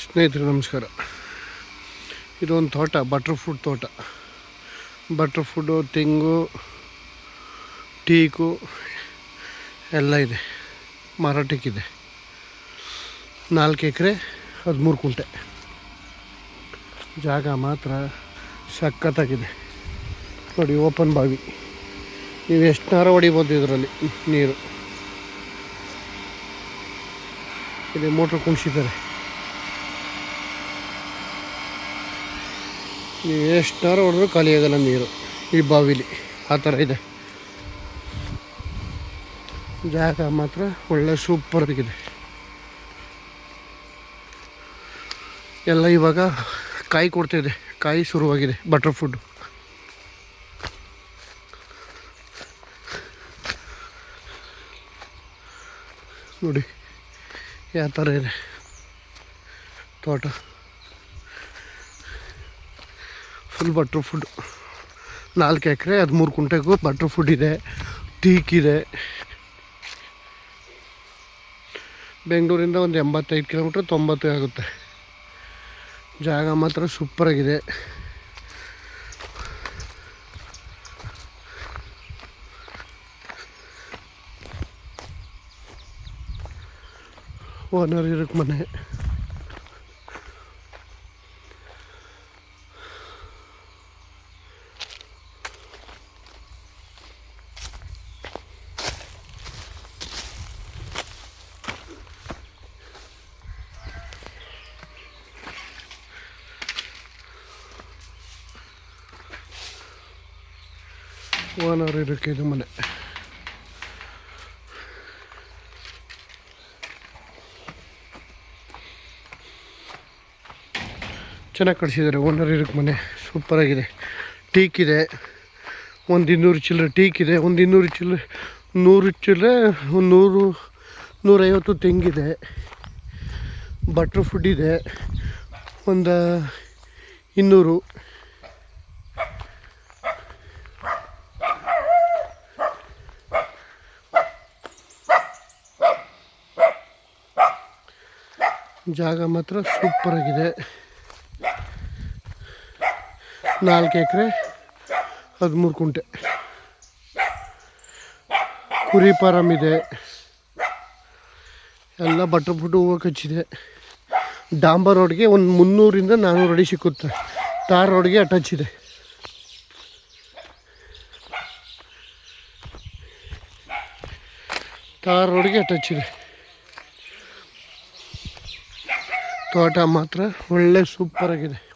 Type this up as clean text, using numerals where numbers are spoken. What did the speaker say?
ಸ್ನೇಹಿತರೆ ನಮಸ್ಕಾರ. ಇದೊಂದು ತೋಟ, ಬಟರ್ಫ್ರೂಟ್ ತೋಟ. ಬಟರ್ಫ್ರೂಟು, ತೆಂಗು, ಟೀಕು ಎಲ್ಲ ಇದೆ, ಮಾರಾಟಕ್ಕಿದೆ. 4 ಎಕರೆ 13 ಕುಂಟೆ ಜಾಗ ಮಾತ್ರ ಸಖತ್ತಾಗಿದೆ. ನೋಡಿ, ಓಪನ್ ಬಾವಿ, ನೀವು ಎಷ್ಟುನಾರ ಹೊಡಿಬೋದು ಇದರಲ್ಲಿ ನೀರು. ಇಲ್ಲಿ ಮೋಟ್ರ್ ಕುಣಿಸಿದ್ದಾರೆ, ನೀವು ಎಷ್ಟುನಾರ ಹೊಡೆದ್ರೂ ಖಾಲಿಯಾಗಲ್ಲ ನೀರು ಈ ಬಾವಿಲಿ. ಆ ಥರ ಇದೆ ಜಾಗ, ಮಾತ್ರ ಒಳ್ಳೆ ಸೂಪರ್ ಆಗಿದೆ. ಎಲ್ಲ ಇವಾಗ ಕಾಯಿ ಕೊಡ್ತಾಯಿದೆ, ಕಾಯಿ ಶುರುವಾಗಿದೆ ಬಟರ್ಫ್ರೂಟ್. ನೋಡಿ ಯಾವ ಥರ ಇದೆ ತೋಟ, ಫುಲ್ ಬಟರ್ಫ್ರೂಟ್. 4 ಎಕರೆ 13 ಕುಂಟೆಗೂ ಬಟರ್ಫ್ರೂಟ್ ಇದೆ, ಟೀಕ್ ಇದೆ. ಬೆಂಗಳೂರಿಂದ ಒಂದು 85 ಕಿಲೋಮೀಟ್ರ್ 90 ಆಗುತ್ತೆ. ಜಾಗ ಮಾತ್ರ ಸೂಪರಾಗಿದೆ. ಓನರ್ ಇರಕ್ಕೆ ಮನೆ. ಓನರ್ ಇರೋಕ್ಕೆ ಇದು ಮನೆ. ಚೆನ್ನಾಗಿ ಕಟ್ಸಿದ್ದಾರೆ ಓನರ್ ಇರೋಕ್ಕೆ ಮನೆ, ಸೂಪರಾಗಿದೆ. ಟೀಕ್ ಇದೆ, ಒಂದು 200 ಚಿಲ್ಲರೆ ಟೀಕ್ ಇದೆ, ಒಂದು 200 ಚಿಲ್ಲರೆ 100 ಚಿಲ್ಲರೆ 100 150 ತೆಂಗಿದೆ. ಬಟರ್ಫ್ರೂಟ್ ಇದೆ ಒಂದು 200. ಜಾಗ ಮಾತ್ರ ಸೂಪರಾಗಿದೆ. 4 ಎಕರೆ 13 ಕುಂಟೆ. ಕುರಿ ಫಾರಮ್ ಇದೆ, ಎಲ್ಲ ಬಟರ್ಫ್ರೂಟ್ ಹೂವು ಕಚ್ಚಿದೆ. ಡಾಂಬರ್ ರೋಡ್ಗೆ ಒಂದು 300ರಿಂದ 400 ಅಡಿ ಸಿಕ್ಕುತ್ತೆ. ತಾರ್ ರೋಡ್ಗೆ ಅಟ್ಯಾಚ್ ಇದೆ. ತಾರ್ ರೋಡ್ಗೆ ಅಟ್ಯಾಚ್ ಇದೆ. ತೋಟ ಮಾತ್ರ ಒಳ್ಳೆ ಸೂಪರಾಗಿದೆ.